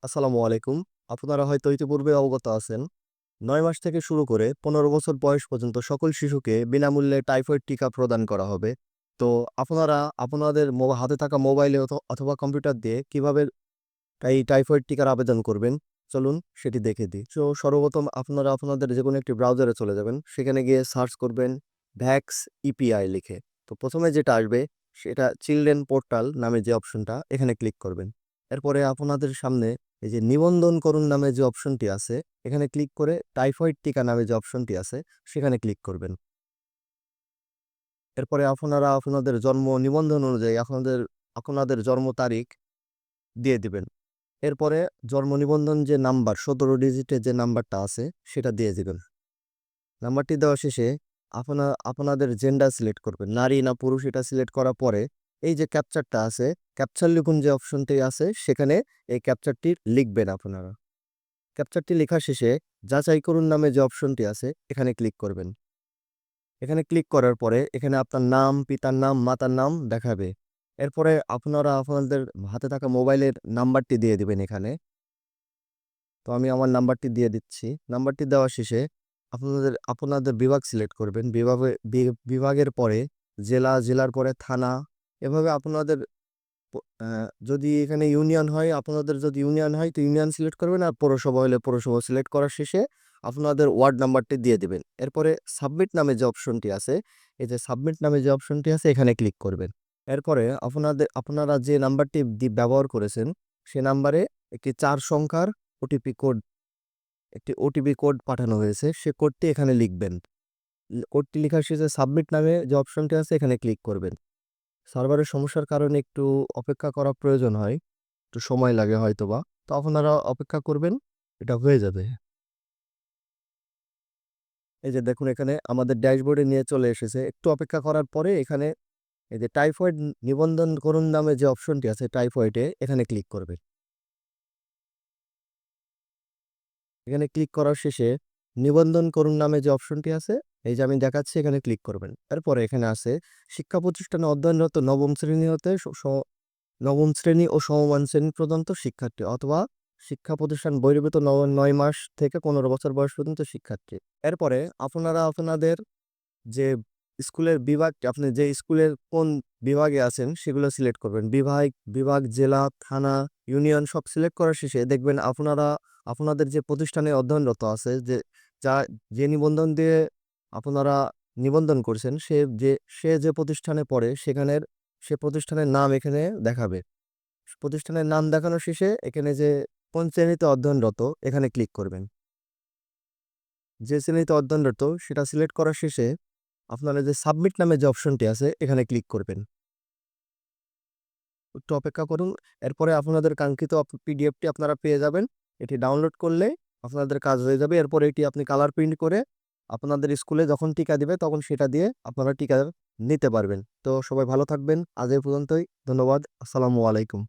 আসসালামু আলাইকুম। আপনারা হয়তো ইতিপূর্বে অবগত আছেন, ৯ মাস থেকে শুরু করে ১৫ বছর বয়স পর্যন্ত সকল শিশুকে বিনামূল্যে টাইফয়েড টিকা প্রদান করা হবে। তো আপনারা আপনাদের হাতে থাকা মোবাইলে অথবা কম্পিউটার দিয়ে কিভাবে এই টাইফয়েড টিকার আবেদন করবেন, চলুন সেটি দেখে দিই। সর্বপ্রথম আপনারা আপনাদের যেকোনো একটি ব্রাউজারে চলে যাবেন। সেখানে গিয়ে সার্চ করবেন ভ্যাক্স ইপিআই লিখে। তো প্রথমে যেটা আসবে সেটা চিলড্রেন পোর্টাল নামে যে অপশনটা, এখানে ক্লিক করবেন। এরপরে আপনাদের সামনে এই যে নিবন্ধন করুন নামে যে অপশনটি আছে, এখানে ক্লিক করে টাইফয়েড টিকা নামে যে অপশনটি আছে সেখানে ক্লিক করবেন। এরপরে আপনারা আপনাদের জন্ম নিবন্ধন অনুযায়ী আপনাদের আপনাদের জন্ম তারিখ দিয়ে দিবেন। এরপরে জন্ম নিবন্ধন যে নাম্বার ১৭ ডিজিটের যে নাম্বারটা আছে সেটা দিয়ে দিবেন। নাম্বারটি দেওয়া শেষে আপনাদের জেন্ডার সিলেক্ট করবেন, নারী না পুরুষ এটা সিলেক্ট করার পরে এই যে ক্যাপচারটা আছে, ক্যাপচার লিখুন যে অপশনটি আছে সেখানে এই ক্যাপচারটি লিখবেন আপনারা। ক্যাপচারটি লেখা শেষে যাচাই করুন নামে যে অপশনটি আছে এখানে ক্লিক করবেন। এখানে ক্লিক করার পরে এখানে আপনার নাম, পিতার নাম, মাতার নাম দেখাবে। এরপরে আপনারা আপনাদের হাতে থাকা মোবাইলের নাম্বারটি দিয়ে দিবেন এখানে। তো আমি আমার নাম্বারটি দিয়ে দিচ্ছি। নাম্বারটি দেওয়া শেষে আপনাদের আপনাদের বিভাগ সিলেক্ট করবেন। বিভাগের পরে জেলা, জেলার পরে থানা, এভাবে আপনাদের প আ যদি এখানে ইউনিয়ন হয়, আপনাদের যদি ইউনিয়ন হয় তো ইউনিয়ন সিলেক্ট করবেন, আর পৌরসভা হলে পৌরসভা সিলেক্ট করার শেষে আপনাদের ওয়ার্ড নাম্বারটি দিয়ে দিবেন। এরপরে সাবমিট নামে যে অপশনটি আছে, এই যে সাবমিট নামে যে অপশনটি আছে এখানে ক্লিক করবেন। এরপরে আপনারা যে নাম্বারটি ব্যবহার করেছেন সে নাম্বারে একটি ৪ সংখ্যার ওটিপি কোড একটি ওটিপি কোড পাঠানো হয়েছে। সে কোডটি এখানে লিখবেন। কোডটি লেখার শেষে সাবমিট নামে যে অপশনটি আছে এখানে ক্লিক করবেন। সার্ভারের সমস্যার কারণে একটু অপেক্ষা করা প্রয়োজন হয়। একটু সময় লাগে হয়তোবা। তো আপনারা অপেক্ষা করবেন, এটা হয়ে যাবে। এই যে দেখুন এখানে আমাদের ড্যাশবোর্ডে নিয়ে চলে এসেছে। একটু অপেক্ষা করার পরে এখানে এই যে টাইফয়েড নিবন্ধন করুন নামে যে অপশনটি আছে টাইফয়েডে এখানে ক্লিক করবেন। এখানে ক্লিক করার শেষে নিবন্ধন করুন নামে যে অপশনটি আছে, এই যে আমি দেখাচ্ছি এখানে ক্লিক করবেন। এরপরে এখানে আছে শিক্ষা প্রতিষ্ঠানে অধ্যয়নরত নবম শ্রেণী হতে নবম শ্রেণী ও সমমান শ্রেণী পর্যন্ত শিক্ষার্থী, অথবা শিক্ষা প্রতিষ্ঠান বহির্ভূত ৯ মাস থেকে ১৫ বছর বয়স পর্যন্ত শিক্ষার্থী। এরপরে আপনারা আপনাদের যে স্কুলের বিভাগটি, আপনি যে স্কুলের কোন বিভাগে আছেন সেগুলো সিলেক্ট করবেন। বিভাগ, জেলা, থানা, ইউনিয়ন সব সিলেক্ট করার শেষে দেখবেন আপনাদের যে প্রতিষ্ঠানে অধ্যয়নরত আছে, যা যে নিবন্ধন দিয়ে আপনারা নিবন্ধন করছেন, সে যে প্রতিষ্ঠানে পড়ে সে প্রতিষ্ঠানের নাম এখানে দেখাবে। প্রতিষ্ঠানের নাম দেখানো শেষে এখানে যে কোন শ্রেণীতে অধ্যয়নরত এখানে ক্লিক করবেন। যে শ্রেণীতে অধ্যয়নরত সেটা সিলেক্ট করার শেষে আপনারা যে সাবমিট নামে যে অপশনটি আছে এখানে ক্লিক করবেন। একটু অপেক্ষা করুন। এরপরে আপনাদের কাঙ্ক্ষিত পিডিএফটি আপনারা পেয়ে যাবেন। এটি ডাউনলোড করলে আপনাদের কাজ হয়ে যাবে। এরপরে এটি আপনি কালার প্রিন্ট করে আপনাদের স্কুলে যখন টিকা দিবে তখন সেটা দিয়ে আপনারা টিকা নিতে পারবেন। তো সবাই ভালো থাকবেন। আজ এই পর্যন্তই। ধন্যবাদ। আসসালামু আলাইকুম।